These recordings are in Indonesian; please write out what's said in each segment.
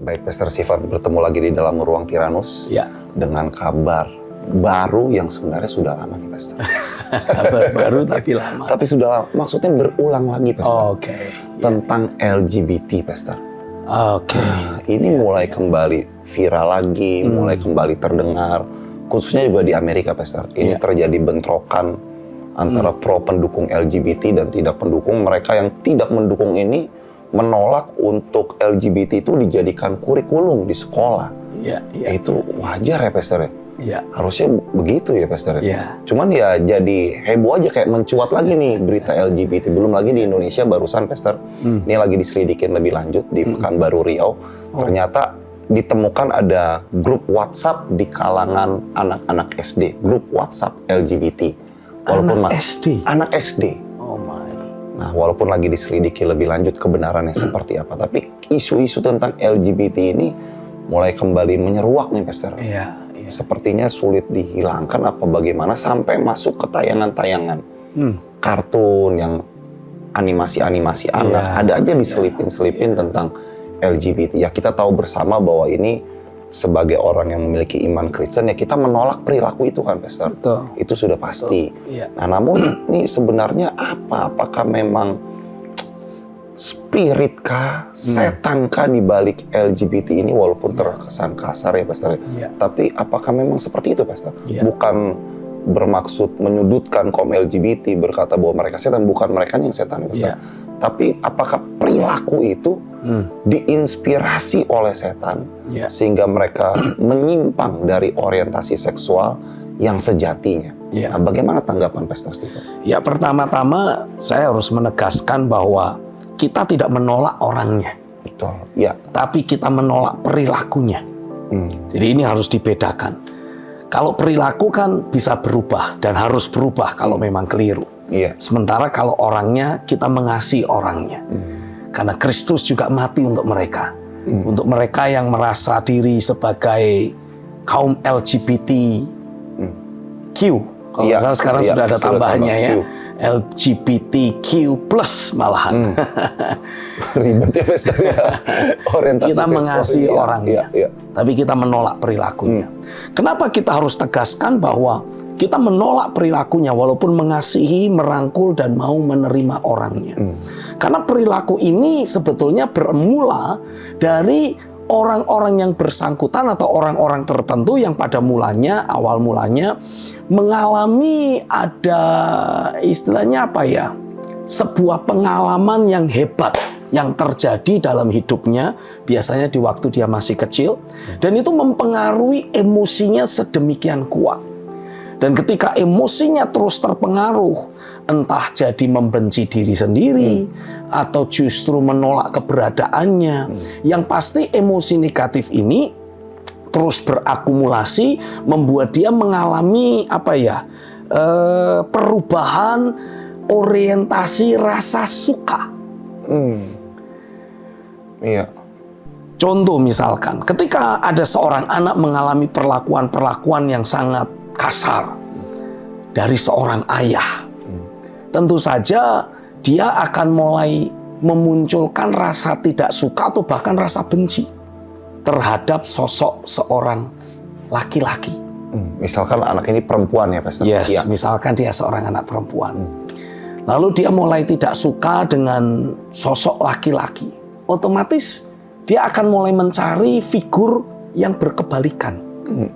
Baik, Pastor Sifat, bertemu lagi di dalam ruang Tiranus dengan kabar baru yang sebenarnya sudah lama nih, Pastor. Kabar baru tapi lama. Tapi sudah lama, maksudnya berulang lagi, Pastor. Tentang LGBT, Pastor. Nah, ini mulai kembali viral lagi, mulai kembali terdengar, khususnya juga di Amerika, Pastor. Ini terjadi bentrokan antara pro pendukung LGBT dan tidak pendukung. Mereka yang tidak mendukung ini menolak untuk LGBT itu dijadikan kurikulum di sekolah. Itu wajar ya, Pastor ya? Harusnya begitu ya, Pastor ya? Cuman ya jadi heboh aja, kayak mencuat lagi nih berita LGBT. Belum lagi di Indonesia barusan, Pastor, ini lagi diselidikin lebih lanjut di Pekanbaru Riau. Ternyata ditemukan ada grup WhatsApp di kalangan anak-anak SD, grup WhatsApp LGBT. Walaupun anak SD. Nah, walaupun lagi diselidiki lebih lanjut kebenarannya seperti apa, tapi isu-isu tentang LGBT ini mulai kembali menyeruak nih, Pastor. Sepertinya sulit dihilangkan apa bagaimana sampai masuk ke tayangan-tayangan kartun yang animasi-animasi anak. Ada aja diselipin tentang LGBT. Ya, kita tahu bersama bahwa ini sebagai orang yang memiliki iman Kristen, ya kita menolak perilaku itu kan, Pastor. Itu sudah pasti. Nah, namun ini sebenarnya apa? Apakah memang spirit kah, setan kah di balik LGBT ini, walaupun terkesan kasar ya, Pastor. Tapi apakah memang seperti itu, Pastor? Bukan bermaksud menyudutkan kaum LGBT, berkata bahwa mereka setan, bukan mereka yang setan, Pastor. Tapi apakah perilaku itu diinspirasi oleh setan sehingga mereka menyimpang dari orientasi seksual yang sejatinya? Nah, bagaimana tanggapan Pastor Stephen? Ya, pertama-tama saya harus menegaskan bahwa kita tidak menolak orangnya. Betul. Tapi kita menolak perilakunya. Jadi ini harus dibedakan. Kalau perilaku kan bisa berubah dan harus berubah kalau memang keliru. Sementara kalau orangnya, kita mengasihi orangnya. Karena Kristus juga mati untuk mereka. Untuk mereka yang merasa diri sebagai kaum LGBTQ. Kalau sekarang sudah ada tambahannya ya. LGBTQ plus malahan. Ribet ya, Pastor ya. Orientasi kita mengasihi orangnya, tapi kita menolak perilakunya. Kenapa kita harus tegaskan bahwa kita menolak perilakunya walaupun mengasihi, merangkul, dan mau menerima orangnya? Karena perilaku ini sebetulnya bermula dari orang-orang yang bersangkutan atau orang-orang tertentu yang pada mulanya, awal mulanya mengalami ada istilahnya apa ya, sebuah pengalaman yang hebat yang terjadi dalam hidupnya, biasanya di waktu dia masih kecil, dan itu mempengaruhi emosinya sedemikian kuat. Dan ketika emosinya terus terpengaruh, entah jadi membenci diri sendiri, atau justru menolak keberadaannya, yang pasti emosi negatif ini terus berakumulasi, membuat dia mengalami perubahan orientasi rasa suka. Contoh misalkan, ketika ada seorang anak mengalami perlakuan-perlakuan yang sangat kasar dari seorang ayah, tentu saja dia akan mulai memunculkan rasa tidak suka atau bahkan rasa benci terhadap sosok seorang laki-laki. Misalkan anak ini perempuan ya, Pastor? Misalkan dia seorang anak perempuan. Lalu dia mulai tidak suka dengan sosok laki-laki. Otomatis dia akan mulai mencari figur yang berkebalikan.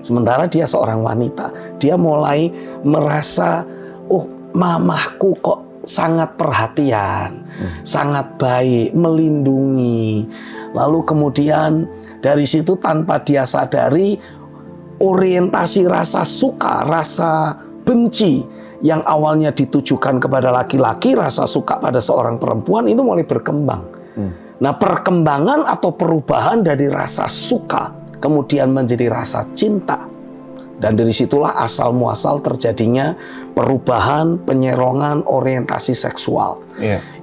Sementara dia seorang wanita, dia mulai merasa, oh, mamahku kok sangat perhatian, sangat baik, melindungi. Lalu kemudian dari situ tanpa dia sadari, orientasi rasa suka, rasa benci yang awalnya ditujukan kepada laki-laki, rasa suka pada seorang perempuan itu mulai berkembang. Nah, perkembangan atau perubahan dari rasa suka kemudian menjadi rasa cinta. Dan dari situlah asal muasal terjadinya perubahan, penyerongan orientasi seksual.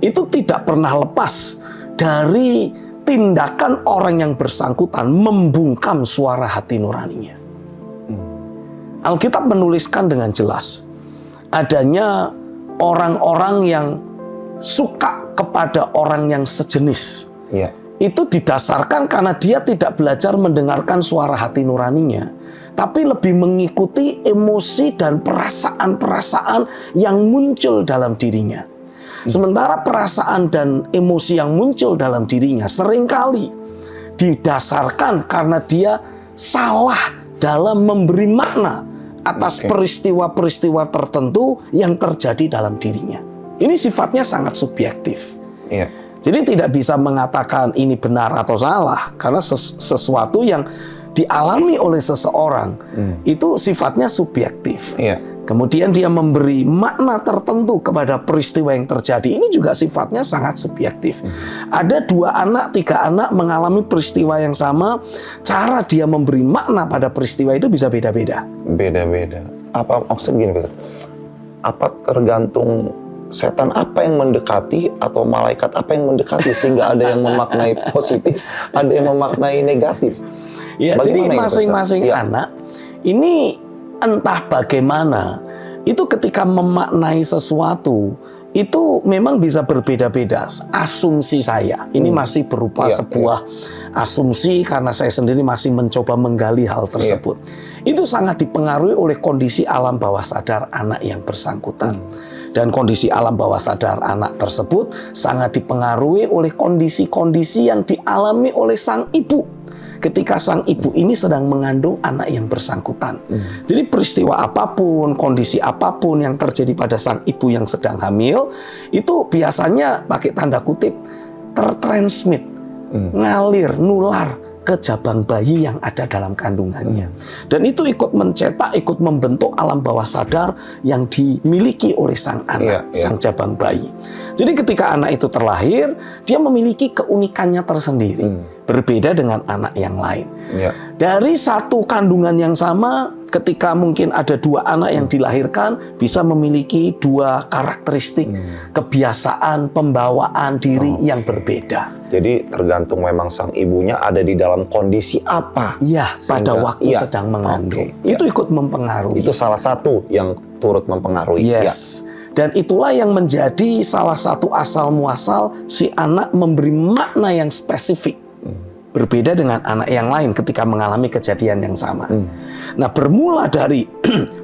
Itu tidak pernah lepas dari tindakan orang yang bersangkutan membungkam suara hati nuraninya. Alkitab menuliskan dengan jelas, adanya orang-orang yang suka kepada orang yang sejenis. itu didasarkan karena dia tidak belajar mendengarkan suara hati nuraninya, tapi lebih mengikuti emosi dan perasaan-perasaan yang muncul dalam dirinya. Sementara perasaan dan emosi yang muncul dalam dirinya seringkali didasarkan karena dia salah dalam memberi makna atas peristiwa-peristiwa tertentu yang terjadi dalam dirinya. Ini sifatnya sangat subjektif. Iya. Jadi tidak bisa mengatakan ini benar atau salah, karena sesuatu yang dialami oleh seseorang itu sifatnya subjektif. Iya. Kemudian dia memberi makna tertentu kepada peristiwa yang terjadi. Ini juga sifatnya sangat subjektif. Ada 2 anak, 3 anak mengalami peristiwa yang sama. Cara dia memberi makna pada peristiwa itu bisa beda-beda. Beda-beda. Apa maksud gini, Peter? Apa tergantung setan apa yang mendekati atau malaikat apa yang mendekati sehingga ada yang memaknai positif, ada yang memaknai negatif. Ya, jadi masing-masing anak ini entah bagaimana, itu ketika memaknai sesuatu, itu memang bisa berbeda-beda. Asumsi saya, ini masih berupa sebuah asumsi karena saya sendiri masih mencoba menggali hal tersebut. Itu sangat dipengaruhi oleh kondisi alam bawah sadar anak yang bersangkutan. Dan kondisi alam bawah sadar anak tersebut sangat dipengaruhi oleh kondisi-kondisi yang dialami oleh sang ibu ketika sang ibu ini sedang mengandung anak yang bersangkutan. Jadi peristiwa apapun, kondisi apapun yang terjadi pada sang ibu yang sedang hamil, itu biasanya pakai tanda kutip tertransmit, ngalir, nular ke jabang bayi yang ada dalam kandungannya. Dan itu ikut mencetak, ikut membentuk alam bawah sadar yang dimiliki oleh sang anak, sang jabang bayi. Jadi ketika anak itu terlahir, dia memiliki keunikannya tersendiri. Berbeda dengan anak yang lain. Dari satu kandungan yang sama, ketika mungkin ada 2 anak yang dilahirkan, bisa memiliki 2 karakteristik, kebiasaan, pembawaan diri yang berbeda. Jadi tergantung memang sang ibunya ada di dalam kondisi apa. Iya, pada waktu sedang mengandung. Itu ikut mempengaruhi. Itu salah satu yang turut mempengaruhi. Yes. Dan itulah yang menjadi salah satu asal muasal si anak memberi makna yang spesifik. Berbeda dengan anak yang lain ketika mengalami kejadian yang sama. Nah, bermula dari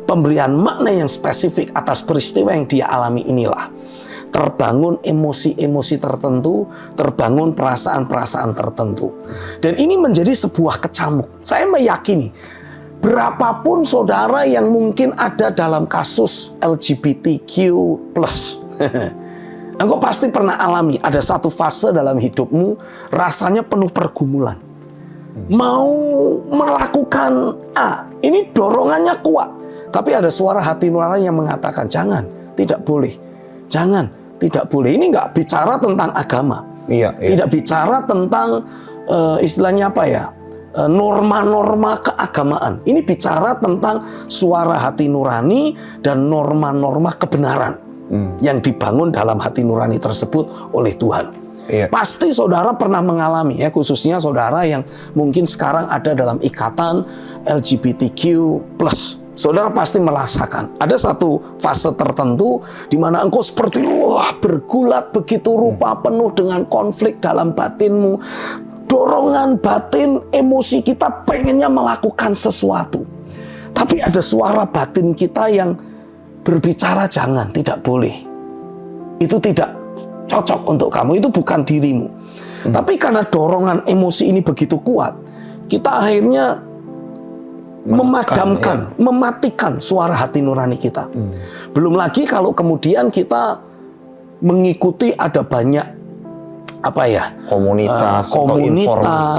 pemberian makna yang spesifik atas peristiwa yang dia alami inilah, terbangun emosi-emosi tertentu, terbangun perasaan-perasaan tertentu. Dan ini menjadi sebuah kecamuk. Saya meyakini, berapapun saudara yang mungkin ada dalam kasus LGBTQ+, engkau pasti pernah alami ada satu fase dalam hidupmu rasanya penuh pergumulan. Mau melakukan A, ini dorongannya kuat. Tapi ada suara hati nurani yang mengatakan, jangan, tidak boleh. Jangan, tidak boleh. Ini nggak bicara tentang agama. Tidak bicara tentang istilahnya apa ya, norma-norma keagamaan. Ini bicara tentang suara hati nurani dan norma-norma kebenaran yang dibangun dalam hati nurani tersebut oleh Tuhan. Pasti saudara pernah mengalami, ya, khususnya saudara yang mungkin sekarang ada dalam ikatan LGBTQ+. Saudara pasti merasakan ada satu fase tertentu di mana engkau seperti bergulat begitu rupa, penuh dengan konflik dalam batinmu. Dorongan batin, emosi kita pengennya melakukan sesuatu. Tapi ada suara batin kita yang berbicara jangan, tidak boleh. Itu tidak cocok untuk kamu, itu bukan dirimu. Tapi karena dorongan emosi ini begitu kuat, kita akhirnya memadamkan, mematikan suara hati nurani kita. Belum lagi kalau kemudian kita mengikuti ada banyak komunitas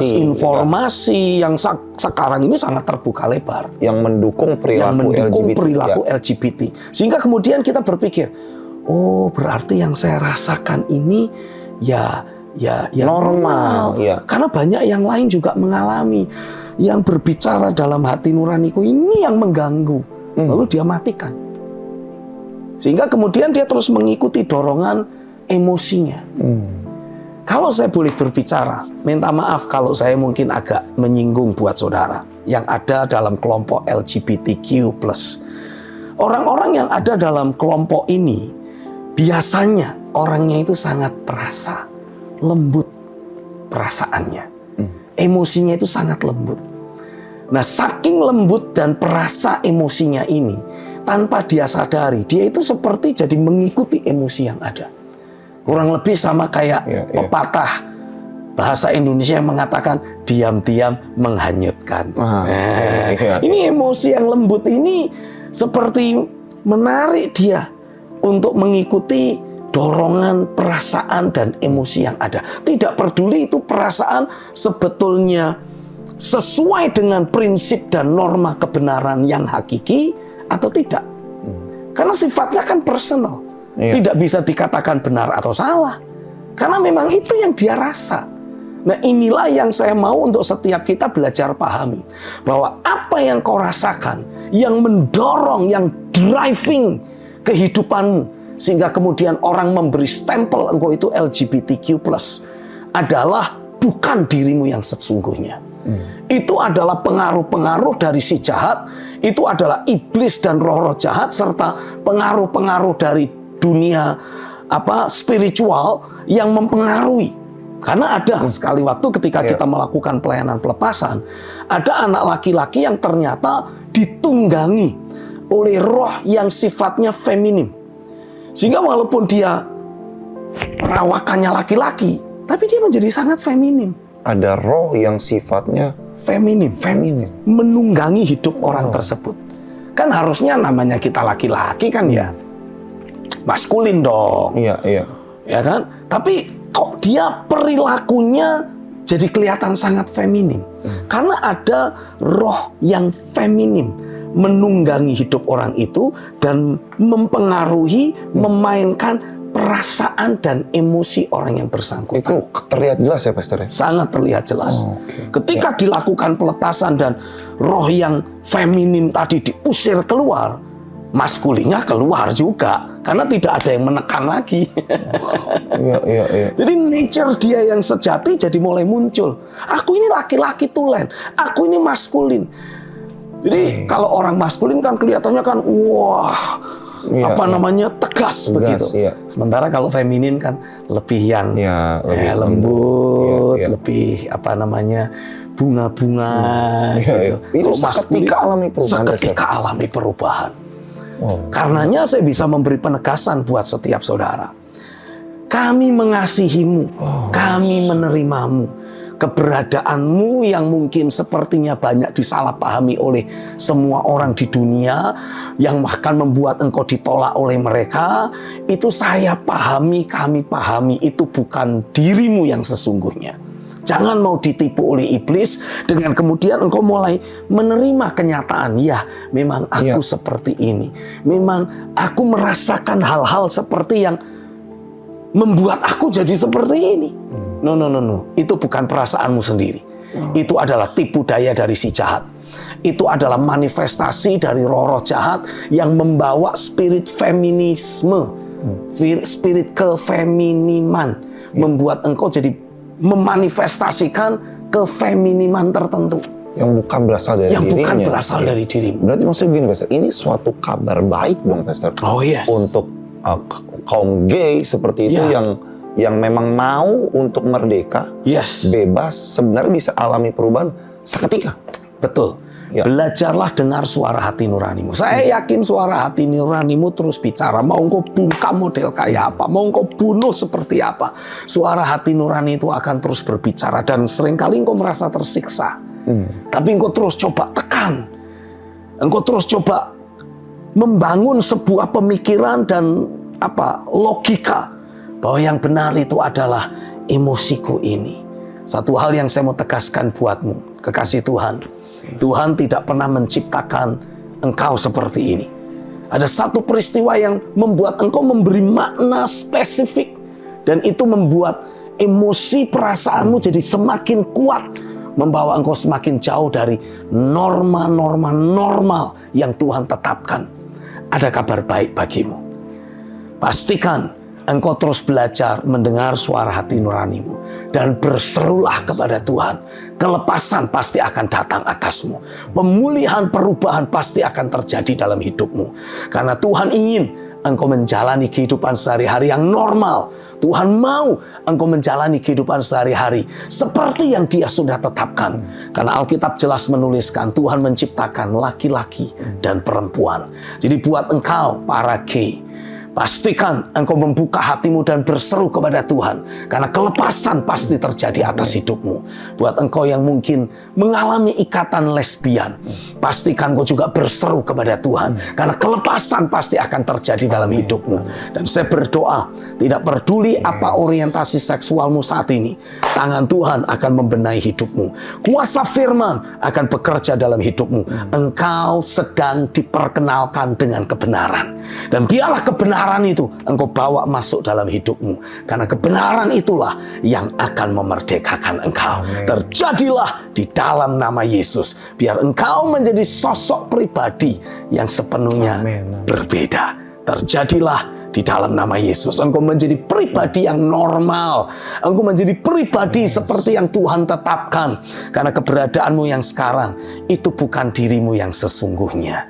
informasi yang sekarang ini sangat terbuka lebar, yang mendukung perilaku LGBT. Sehingga kemudian kita berpikir, oh berarti yang saya rasakan ini ya normal. Karena banyak yang lain juga mengalami. Yang berbicara dalam hati nuraniku ini yang mengganggu. Lalu dia matikan. Sehingga kemudian dia terus mengikuti dorongan emosinya. Kalau saya boleh berbicara, minta maaf kalau saya mungkin agak menyinggung buat saudara yang ada dalam kelompok LGBTQ+. Orang-orang yang ada dalam kelompok ini biasanya orangnya itu sangat perasa, lembut, perasaannya. Emosinya itu sangat lembut. Nah, saking lembut dan perasa emosinya ini, tanpa dia sadari, dia itu seperti jadi mengikuti emosi yang ada. Kurang lebih sama kayak pepatah bahasa Indonesia yang mengatakan diam-diam menghanyutkan. Ini emosi yang lembut ini seperti menarik dia untuk mengikuti dorongan, perasaan, dan emosi yang ada. Tidak peduli itu perasaan sebetulnya sesuai dengan prinsip dan norma kebenaran yang hakiki atau tidak. Karena sifatnya kan personal. Tidak bisa dikatakan benar atau salah. Karena memang itu yang dia rasa. Nah, inilah yang saya mau untuk setiap kita belajar pahami. Bahwa apa yang kau rasakan, yang mendorong, yang driving kehidupanmu, sehingga kemudian orang memberi stempel engkau itu LGBTQ+, adalah bukan dirimu yang sesungguhnya. Itu adalah pengaruh-pengaruh dari si jahat, itu adalah iblis dan roh-roh jahat, serta pengaruh-pengaruh dari dunia spiritual yang mempengaruhi. Karena ada sekali waktu ketika kita melakukan pelayanan pelepasan, ada anak laki-laki yang ternyata ditunggangi oleh roh yang sifatnya feminim. Sehingga walaupun dia perawakannya laki-laki, tapi dia menjadi sangat feminim. Ada roh yang sifatnya feminim. Menunggangi hidup orang tersebut. Kan harusnya namanya kita laki-laki kan ya maskulin dong. Iya. Ya kan? Tapi kok dia perilakunya jadi kelihatan sangat feminim. Karena ada roh yang feminim menunggangi hidup orang itu dan mempengaruhi, memainkan perasaan dan emosi orang yang bersangkutan. Itu terlihat jelas ya, Pastor? Sangat terlihat jelas. Ketika dilakukan pelepasan dan roh yang feminim tadi diusir keluar, maskulinnya keluar juga. Karena tidak ada yang menekan lagi. Iya. Jadi nature dia yang sejati jadi mulai muncul. Aku ini laki-laki tulen. Aku ini maskulin. Jadi kalau orang maskulin kan kelihatannya kan tegas begitu. Sementara kalau feminin kan lebih yang lebih lembut, lebih bunga-bunga gitu. Itu seketika alami perubahan. Karenanya saya bisa memberi penegasan buat setiap saudara. Kami mengasihimu, kami menerimamu. Keberadaanmu yang mungkin sepertinya banyak disalahpahami oleh semua orang di dunia, yang bahkan membuat engkau ditolak oleh mereka, itu saya pahami, kami pahami, itu bukan dirimu yang sesungguhnya. Jangan mau ditipu oleh iblis dengan kemudian engkau mulai menerima kenyataan, ya memang aku seperti ini. Memang aku merasakan hal-hal seperti yang membuat aku jadi seperti ini. No. Itu bukan perasaanmu sendiri. Itu adalah tipu daya dari si jahat. Itu adalah manifestasi dari roh-roh jahat yang membawa spirit feminisme, spirit kefeminiman, membuat engkau jadi memanifestasikan kefeminiman tertentu. Yang bukan berasal dari dirimu. Berarti maksudnya begini, Pastor, ini suatu kabar baik dong, Pastor. Untuk kaum gay seperti itu yang memang mau untuk merdeka, bebas, sebenarnya bisa alami perubahan seketika. Betul. Belajarlah dengar suara hati nuranimu. Saya yakin suara hati nuranimu terus bicara. Mau engkau bungkam model kayak apa, mau engkau bunuh seperti apa, suara hati nurani itu akan terus berbicara. Dan seringkali engkau merasa tersiksa. Tapi engkau terus coba tekan. Engkau terus coba membangun sebuah pemikiran dan logika bahwa yang benar itu adalah emosiku ini. Satu hal yang saya mau tegaskan buatmu, kekasih Tuhan. Tuhan tidak pernah menciptakan engkau seperti ini. Ada satu peristiwa yang membuat engkau memberi makna spesifik. Dan itu membuat emosi perasaanmu jadi semakin kuat. Membawa engkau semakin jauh dari norma-norma normal yang Tuhan tetapkan. Ada kabar baik bagimu. Pastikan engkau terus belajar mendengar suara hati nuranimu. Dan berserulah kepada Tuhan. Kelepasan pasti akan datang atasmu. Pemulihan, perubahan pasti akan terjadi dalam hidupmu. Karena Tuhan ingin engkau menjalani kehidupan sehari-hari yang normal. Tuhan mau engkau menjalani kehidupan sehari-hari seperti yang Dia sudah tetapkan. Karena Alkitab jelas menuliskan Tuhan menciptakan laki-laki dan perempuan. Jadi buat engkau para gay, pastikan engkau membuka hatimu dan berseru kepada Tuhan. Karena kelepasan pasti terjadi atas hidupmu. Buat engkau yang mungkin mengalami ikatan lesbian, pastikan engkau juga berseru kepada Tuhan. Karena kelepasan pasti akan terjadi dalam hidupmu. Dan saya berdoa, tidak peduli apa orientasi seksualmu saat ini, tangan Tuhan akan membenahi hidupmu. Kuasa firman akan bekerja dalam hidupmu. Engkau sedang diperkenalkan dengan kebenaran. Dan biarlah kebenaran itu engkau bawa masuk dalam hidupmu. Karena kebenaran itulah yang akan memerdekakan engkau. Terjadilah di dalam nama Yesus. Biar engkau menjadi sosok pribadi yang sepenuhnya berbeda. Terjadilah di dalam nama Yesus. Engkau menjadi pribadi yang normal. Engkau menjadi pribadi seperti yang Tuhan tetapkan. Karena keberadaanmu yang sekarang itu bukan dirimu yang sesungguhnya.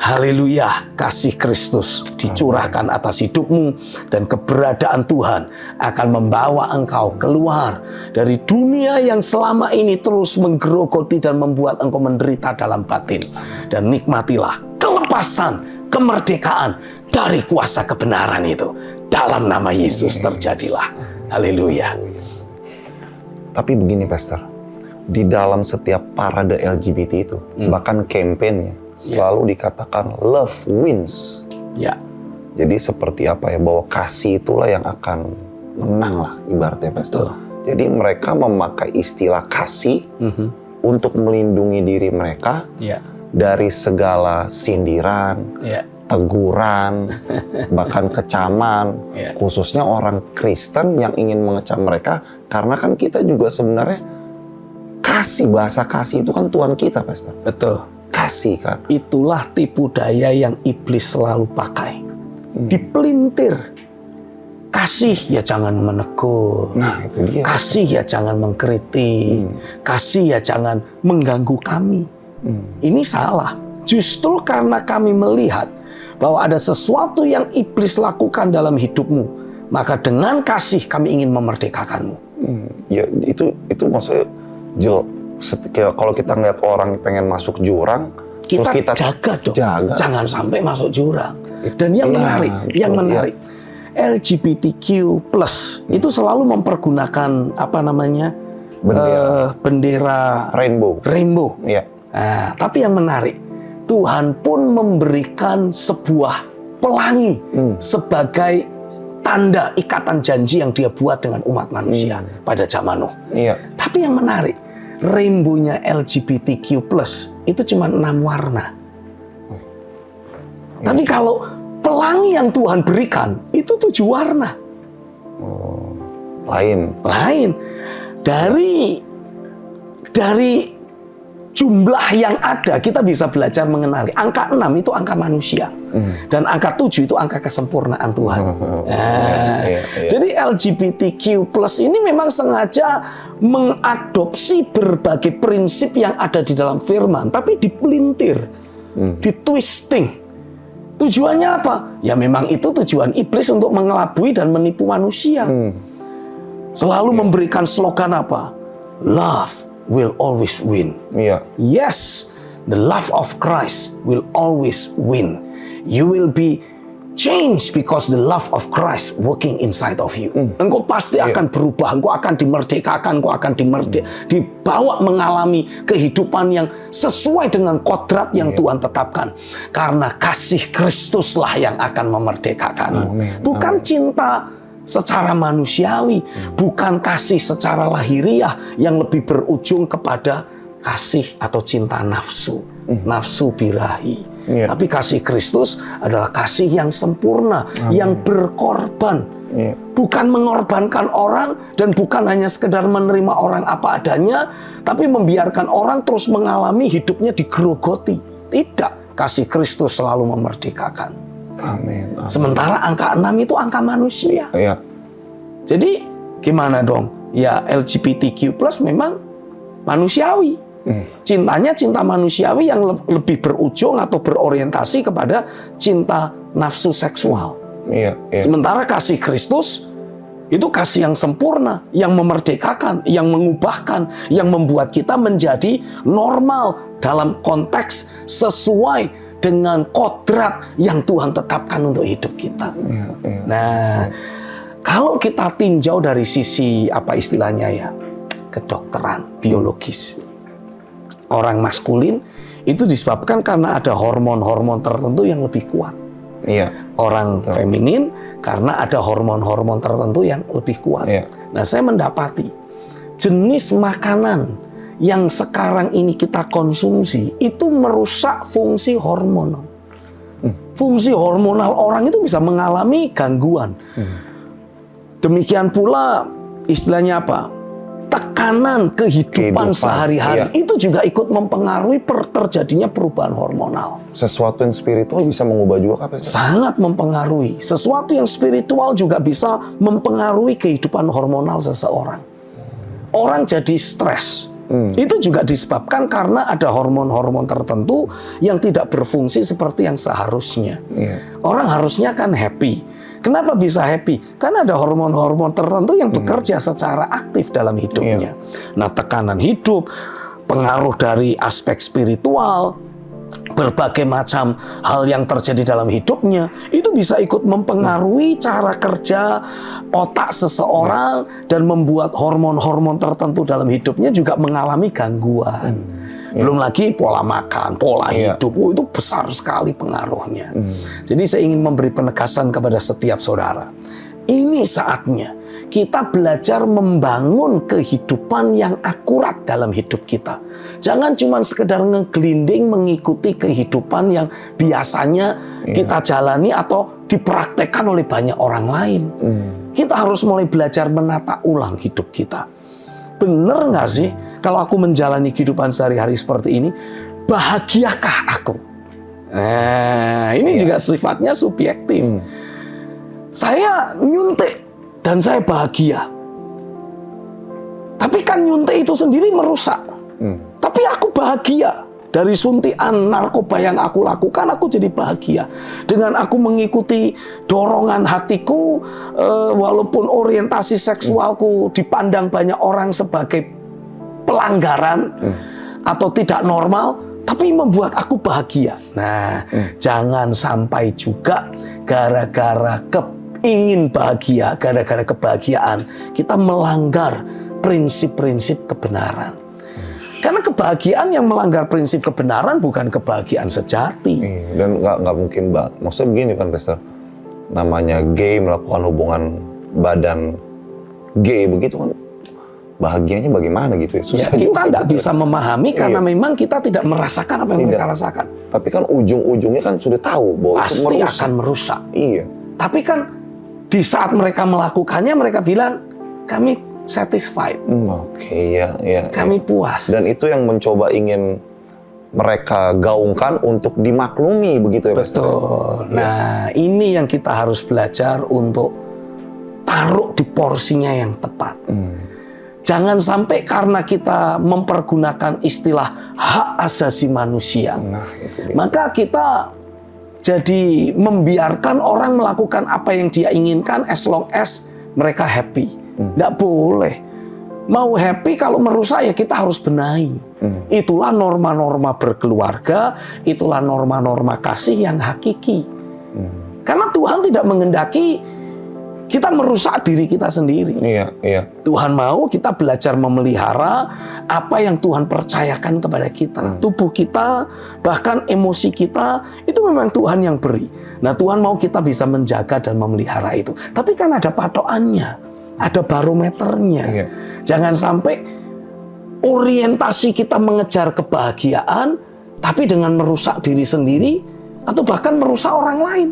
Haleluya, kasih Kristus dicurahkan atas hidupmu dan keberadaan Tuhan akan membawa engkau keluar dari dunia yang selama ini terus menggerogoti dan membuat engkau menderita dalam batin. Dan nikmatilah kelepasan, kemerdekaan dari kuasa kebenaran itu. Dalam nama Yesus terjadilah. Haleluya. Tapi begini Pastor, di dalam setiap parade LGBT itu, bahkan kampanye selalu dikatakan love wins. Ya. Jadi seperti apa ya, bahwa kasih itulah yang akan menang lah ibaratnya Pastor. Jadi mereka memakai istilah kasih untuk melindungi diri mereka dari segala sindiran, teguran, bahkan kecaman, khususnya orang Kristen yang ingin mengecam mereka. Karena kan kita juga sebenarnya kasih, bahasa kasih itu kan Tuhan kita Pastor. Betul. Kasih kan. Itulah tipu daya yang iblis selalu pakai. Dipelintir. Kasih ya jangan menegur. Nah itu dia. Kasih ya jangan mengkritik. Kasih ya jangan mengganggu kami. Ini salah. Justru karena kami melihat bahwa ada sesuatu yang iblis lakukan dalam hidupmu, maka dengan kasih kami ingin memerdekakanmu. Ya itu maksudnya kalau kita ngeliat orang pengen masuk jurang, kita, terus kita jaga dong, jangan sampai masuk jurang. Dan yang menarik, LGBTQ+ itu selalu mempergunakan bendera rainbow. Ya. Nah, tapi yang menarik, Tuhan pun memberikan sebuah pelangi sebagai tanda ikatan janji yang Dia buat dengan umat manusia pada zaman Nuh. Iya. Tapi yang menarik, rainbow-nya LGBTQ+ itu cuma 6 warna. Tapi kalau pelangi yang Tuhan berikan itu 7 warna. Lain. Dari jumlah yang ada kita bisa belajar mengenali. Angka 6 itu angka manusia. Dan angka 7 itu angka kesempurnaan Tuhan. Jadi LGBTQ+ ini memang sengaja mengadopsi berbagai prinsip yang ada di dalam firman, tapi dipelintir, ditwisting. Tujuannya apa? Ya memang itu tujuan iblis untuk mengelabui dan menipu manusia. Selalu memberikan slogan apa? Love will always win. Yes, the love of Christ will always win. You will be changed because the love of Christ working inside of you. Engkau pasti akan berubah, engkau akan dimerdekakan, engkau akan dibawa mengalami kehidupan yang sesuai dengan kodrat yang Tuhan tetapkan. Karena kasih Kristuslah yang akan memerdekakanmu. Bukan cinta secara manusiawi, bukan kasih secara lahiriah yang lebih berujung kepada kasih atau cinta nafsu, nafsu birahi. Tapi kasih Kristus adalah kasih yang sempurna, yang berkorban. Bukan mengorbankan orang dan bukan hanya sekedar menerima orang apa adanya, tapi membiarkan orang terus mengalami hidupnya digerogoti. Tidak, kasih Kristus selalu memerdekakan. Amin. Sementara angka 6 itu angka manusia. Jadi gimana dong? Ya LGBTQ+ memang manusiawi. Cintanya cinta manusiawi yang lebih berujung atau berorientasi kepada cinta nafsu seksual. Sementara kasih Kristus itu kasih yang sempurna, yang memerdekakan, yang mengubahkan, yang membuat kita menjadi normal dalam konteks sesuai dengan kodrat yang Tuhan tetapkan untuk hidup kita. Nah, kalau kita tinjau dari sisi apa istilahnya ya, kedokteran biologis, orang maskulin itu disebabkan karena ada hormon-hormon tertentu yang lebih kuat. Orang feminin karena ada hormon-hormon tertentu yang lebih kuat. Nah, saya mendapati jenis makanan yang sekarang ini kita konsumsi itu merusak fungsi hormonal. Fungsi hormonal orang itu bisa mengalami gangguan. Demikian pula istilahnya apa? Tekanan kehidupan sehari-hari itu juga ikut mempengaruhi terjadinya perubahan hormonal. Sesuatu yang spiritual bisa mengubah juga apa? Sangat mempengaruhi. Sesuatu yang spiritual juga bisa mempengaruhi kehidupan hormonal seseorang. Orang jadi stres. Itu juga disebabkan karena ada hormon-hormon tertentu yang tidak berfungsi seperti yang seharusnya. Orang harusnya kan happy. Kenapa bisa happy? Karena ada hormon-hormon tertentu yang bekerja secara aktif dalam hidupnya. Nah, tekanan hidup, pengaruh dari aspek spiritual, berbagai macam hal yang terjadi dalam hidupnya, itu bisa ikut mempengaruhi cara kerja otak seseorang dan membuat hormon-hormon tertentu dalam hidupnya juga mengalami gangguan. Belum lagi pola makan, pola hidup, itu besar sekali pengaruhnya. Jadi saya ingin memberi penegasan kepada setiap saudara. Ini saatnya kita belajar membangun kehidupan yang akurat dalam hidup kita. Jangan cuma sekedar ngeglinding mengikuti kehidupan yang biasanya kita jalani atau dipraktekkan oleh banyak orang lain. Kita harus mulai belajar menata ulang hidup kita. Bener nggak sih kalau aku menjalani kehidupan sehari-hari seperti ini, bahagiakah aku? Ini juga sifatnya subjektif. Saya nyuntik dan saya bahagia. Tapi kan nyuntik itu sendiri merusak. Tapi aku bahagia. Dari suntikan narkoba yang aku lakukan, aku jadi bahagia. Dengan aku mengikuti dorongan hatiku, walaupun orientasi seksualku dipandang banyak orang sebagai pelanggaran atau tidak normal, tapi membuat aku bahagia. Nah, jangan sampai juga gara-gara ingin bahagia, gara-gara kebahagiaan, kita melanggar prinsip-prinsip kebenaran. Karena kebahagiaan yang melanggar prinsip kebenaran bukan kebahagiaan sejati. Dan nggak mungkin banget. Maksudnya begini kan, Pastor. Namanya gay melakukan hubungan badan gay begitu kan, bahagianya bagaimana gitu ya? Susah kita juga, tidak bisa memahami karena memang kita tidak merasakan apa yang mereka rasakan. Tapi kan ujung-ujungnya kan sudah tahu bahwa pasti itu akan merusak. Iya. Tapi kan di saat mereka melakukannya, mereka bilang kami satisfied. Kami puas. Dan itu yang mencoba ingin mereka gaungkan untuk dimaklumi begitu ya, Pastor? Betul. Nah, ini yang kita harus belajar untuk taruh di porsinya yang tepat. Jangan sampai karena kita mempergunakan istilah hak asasi manusia, maka kita jadi membiarkan orang melakukan apa yang dia inginkan as long as mereka happy. Nggak boleh. Mau happy kalau merusak ya kita harus benahi. Itulah norma-norma berkeluarga, itulah norma-norma kasih yang hakiki. Karena Tuhan tidak menghendaki kita merusak diri kita sendiri. Tuhan mau kita belajar memelihara apa yang Tuhan percayakan kepada kita. Tubuh kita, bahkan emosi kita, itu memang Tuhan yang beri. Nah, Tuhan mau kita bisa menjaga dan memelihara itu. Tapi kan ada patokannya. Ada barometernya. Jangan sampai orientasi kita mengejar kebahagiaan, tapi dengan merusak diri sendiri, atau bahkan merusak orang lain.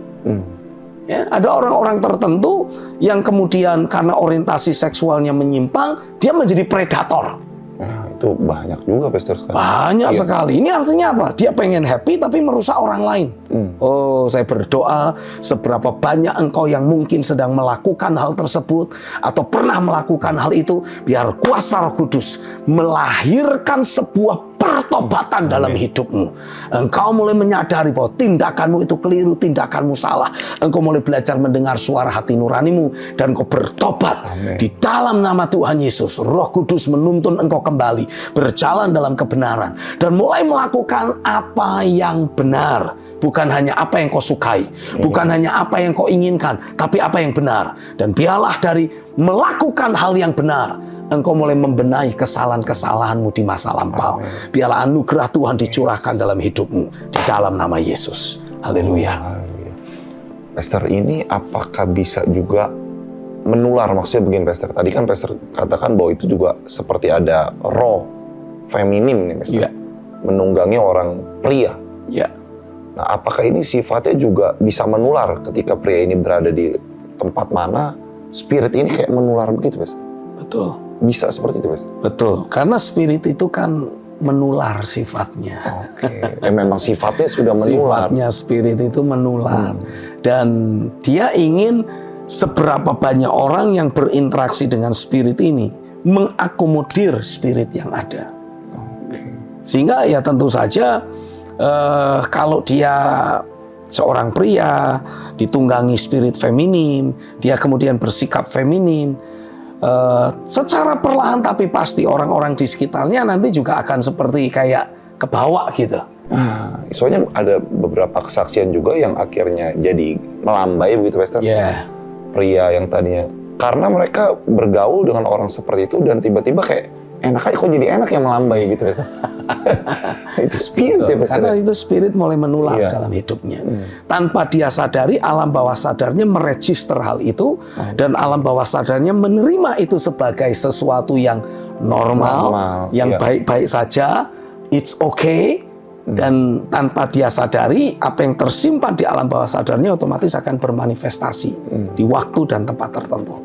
Ya, ada orang-orang tertentu yang kemudian karena orientasi seksualnya menyimpang, dia menjadi predator. Itu banyak juga, Pastor, sekarang. Banyak sekali. Ini artinya apa? Dia pengen happy tapi merusak orang lain. Oh, saya berdoa seberapa banyak engkau yang mungkin sedang melakukan hal tersebut atau pernah melakukan hal itu, biar kuasa Roh Kudus melahirkan sebuah pertobatan dalam hidupmu. Engkau mulai menyadari bahwa tindakanmu itu keliru, tindakanmu salah. Engkau mulai belajar mendengar suara hati nuranimu dan engkau bertobat. Di dalam nama Tuhan Yesus, Roh Kudus menuntun engkau kembali berjalan dalam kebenaran dan mulai melakukan apa yang benar. Bukan hanya apa yang kau sukai, bukan hanya apa yang kau inginkan, tapi apa yang benar. Dan biarlah dari melakukan hal yang benar, engkau mulai membenahi kesalahan-kesalahanmu di masa lampau. Biarlah anugerah Tuhan dicurahkan dalam hidupmu, di dalam nama Yesus. Haleluya. Pastor, ini apakah bisa juga menular? Maksudnya begini Pastor, tadi kan Pastor katakan bahwa itu juga seperti ada roh feminim nih Pastor, menunggangi orang pria. Nah, apakah ini sifatnya juga bisa menular ketika pria ini berada di tempat mana, spirit ini kayak menular begitu, Pastor? Betul. Bisa seperti itu, Pastor? Betul. Karena spirit itu kan menular sifatnya. Oke. Memang sifatnya sudah menular. Sifatnya spirit itu menular. Dan dia ingin seberapa banyak orang yang berinteraksi dengan spirit ini mengakomodir spirit yang ada. Sehingga ya tentu saja kalau dia seorang pria ditunggangi spirit feminim, dia kemudian bersikap feminim, secara perlahan tapi pasti orang-orang di sekitarnya nanti juga akan seperti kayak kebawa gitu. Soalnya ada beberapa kesaksian juga yang akhirnya jadi melambai begitu, Pastor. Pria yang tadinya, karena mereka bergaul dengan orang seperti itu dan tiba-tiba kayak enak aja, kok jadi enak yang melambai gitu, Pastor. Itu spirit ya, Pastor. Karena itu spirit mulai menular dalam hidupnya. Tanpa dia sadari, alam bawah sadarnya meregister hal itu, dan alam bawah sadarnya menerima itu sebagai sesuatu yang normal. Yang baik-baik saja, it's okay. Dan tanpa dia sadari, apa yang tersimpan di alam bawah sadarnya otomatis akan bermanifestasi di waktu dan tempat tertentu.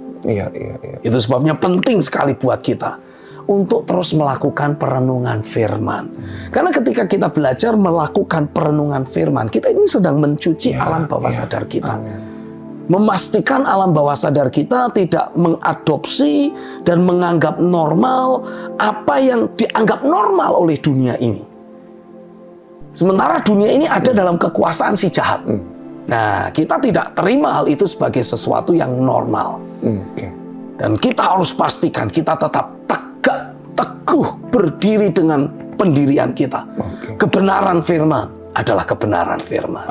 Itu sebabnya penting sekali buat kita untuk terus melakukan perenungan firman. Karena ketika kita belajar melakukan perenungan firman, kita ini sedang mencuci alam bawah sadar kita. Memastikan alam bawah sadar kita tidak mengadopsi dan menganggap normal apa yang dianggap normal oleh dunia ini. Sementara dunia ini ada dalam kekuasaan si jahat. Nah, kita tidak terima hal itu sebagai sesuatu yang normal. Dan kita harus pastikan kita tetap teguh berdiri dengan pendirian kita. Kebenaran firman adalah kebenaran firman.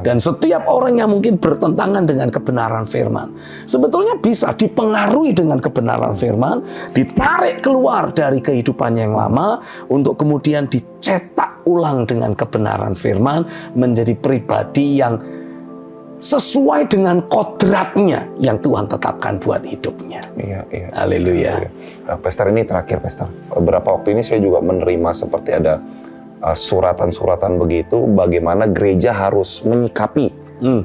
Dan setiap orang yang mungkin bertentangan dengan kebenaran firman, sebetulnya bisa dipengaruhi dengan kebenaran firman, ditarik keluar dari kehidupannya yang lama, untuk kemudian dicetak ulang dengan kebenaran firman, menjadi pribadi yang sesuai dengan kodratnya yang Tuhan tetapkan buat hidupnya. Haleluya. Pastor, ini terakhir, Pastor. Beberapa waktu ini saya juga menerima seperti ada suratan-suratan begitu, bagaimana gereja harus menyikapi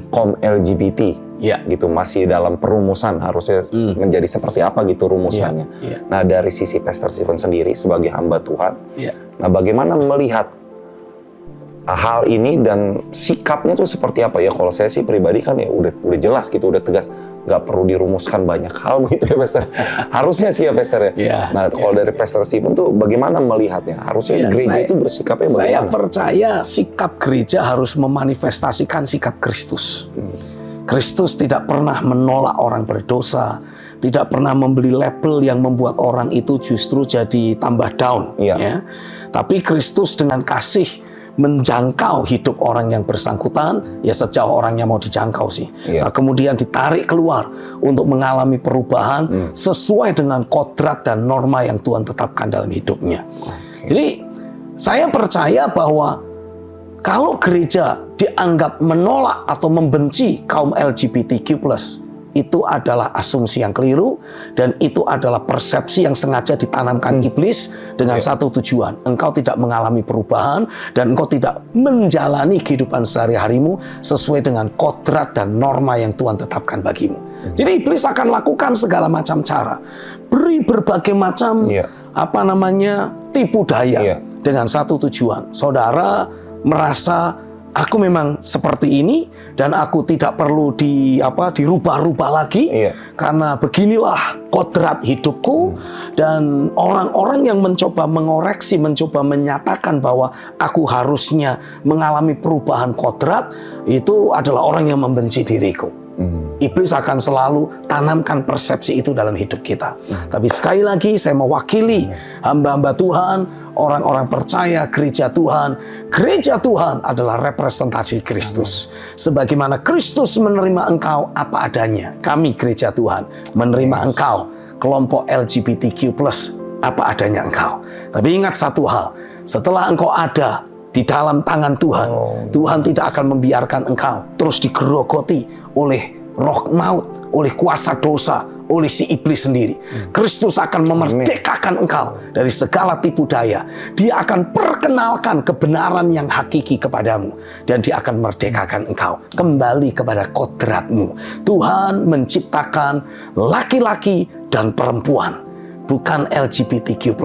kaum LGBT. Gitu, masih dalam perumusan, harusnya menjadi seperti apa gitu rumusannya. Nah, dari sisi Pastor Stephen sendiri sebagai hamba Tuhan, nah bagaimana melihat hal ini dan sikapnya tuh seperti apa ya? Kalau saya sih pribadi kan ya udah jelas gitu, udah tegas, nggak perlu dirumuskan banyak hal begitu ya, Pastor. Harusnya sih ya, Pastor ya. Nah, kalau dari Pastor Stephen tuh bagaimana melihatnya? Harusnya gereja itu bersikapnya bagaimana? Saya percaya sikap gereja harus memanifestasikan sikap Kristus. Kristus tidak pernah menolak orang berdosa, tidak pernah membeli label yang membuat orang itu justru jadi tambah down. Ya. Tapi Kristus dengan kasih menjangkau hidup orang yang bersangkutan, ya sejauh orangnya mau dijangkau sih. Nah, kemudian ditarik keluar untuk mengalami perubahan sesuai dengan kodrat dan norma yang Tuhan tetapkan dalam hidupnya. Jadi saya percaya bahwa kalau gereja dianggap menolak atau membenci kaum LGBTQ+, itu adalah asumsi yang keliru, dan itu adalah persepsi yang sengaja ditanamkan iblis dengan satu tujuan. Engkau tidak mengalami perubahan dan engkau tidak menjalani kehidupan sehari-harimu sesuai dengan kodrat dan norma yang Tuhan tetapkan bagimu. Jadi iblis akan lakukan segala macam cara, beri berbagai macam tipu daya dengan satu tujuan. Saudara merasa aku memang seperti ini dan aku tidak perlu dirubah-rubah lagi karena beginilah kodrat hidupku. Dan orang-orang yang mencoba mengoreksi, mencoba menyatakan bahwa aku harusnya mengalami perubahan kodrat, itu adalah orang yang membenci diriku. Iblis akan selalu tanamkan persepsi itu dalam hidup kita. Tapi sekali lagi saya mewakili hamba-hamba Tuhan, orang-orang percaya gereja Tuhan. Gereja Tuhan adalah representasi Kristus. Sebagaimana Kristus menerima engkau apa adanya, kami gereja Tuhan menerima engkau, kelompok LGBTQ+, apa adanya engkau. Tapi ingat satu hal, setelah engkau ada di dalam tangan Tuhan, Tuhan tidak akan membiarkan engkau terus digerogoti oleh roh maut, oleh kuasa dosa, oleh si iblis sendiri. Kristus akan memerdekakan engkau dari segala tipu daya. Dia akan perkenalkan kebenaran yang hakiki kepadamu. Dan dia akan merdekakan engkau kembali kepada kodratmu. Tuhan menciptakan laki-laki dan perempuan, bukan LGBTQ+.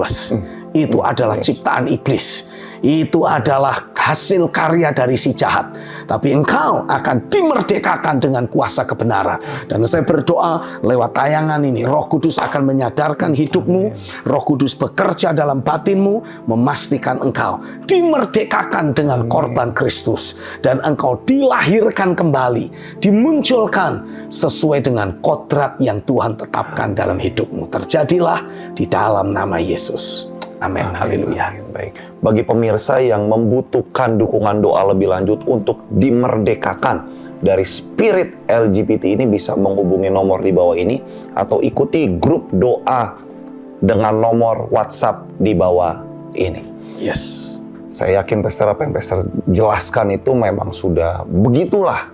Itu adalah ciptaan iblis. Itu adalah hasil karya dari si jahat. Tapi engkau akan dimerdekakan dengan kuasa kebenaran. Dan saya berdoa lewat tayangan ini, Roh Kudus akan menyadarkan hidupmu. Roh Kudus bekerja dalam batinmu, memastikan engkau dimerdekakan dengan korban Kristus. Dan engkau dilahirkan kembali, dimunculkan sesuai dengan kodrat yang Tuhan tetapkan dalam hidupmu. Terjadilah di dalam nama Yesus. Amin. Haleluya. Baik. Bagi pemirsa yang membutuhkan dukungan doa lebih lanjut untuk dimerdekakan dari spirit LGBT ini, bisa menghubungi nomor di bawah ini atau ikuti grup doa dengan nomor WhatsApp di bawah ini. Yes. Saya yakin Pastor, apa yang Pastor jelaskan itu memang sudah begitulah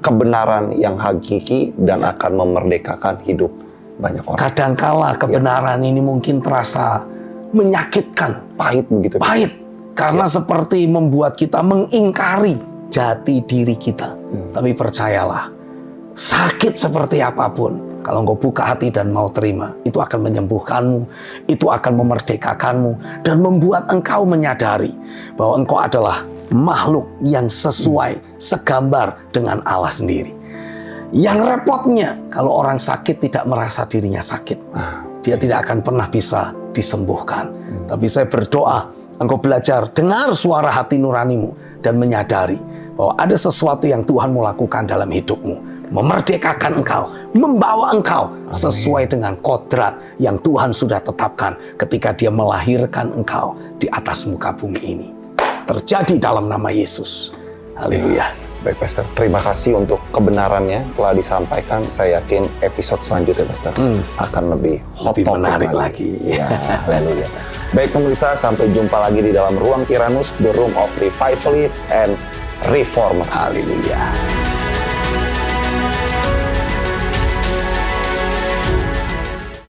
kebenaran yang hakiki dan akan memerdekakan hidup banyak orang. Kadangkala kebenaran ini mungkin terasa menyakitkan, pahit begitu. Pahit, karena seperti membuat kita mengingkari jati diri kita. Tapi percayalah, sakit seperti apapun, kalau engkau buka hati dan mau terima, itu akan menyembuhkanmu, itu akan memerdekakanmu, dan membuat engkau menyadari bahwa engkau adalah makhluk yang sesuai, segambar dengan Allah sendiri. Yang repotnya, kalau orang sakit tidak merasa dirinya sakit, dia tidak akan pernah bisa disembuhkan. Tapi saya berdoa, engkau belajar dengar suara hati nuranimu dan menyadari bahwa ada sesuatu yang Tuhan mau lakukan dalam hidupmu, memerdekakan engkau, membawa engkau sesuai dengan kodrat yang Tuhan sudah tetapkan ketika Dia melahirkan engkau di atas muka bumi ini. Terjadi dalam nama Yesus. Haleluya. Baik Pastor, terima kasih untuk kebenarannya telah disampaikan. Saya yakin episode selanjutnya Pastor akan lebih hot, lebih menarik lagi. Ya, haleluya. Baik pemirsa, sampai jumpa lagi di dalam Ruang Tyrannus, The Room of Revivalists and Reformers. Haleluya.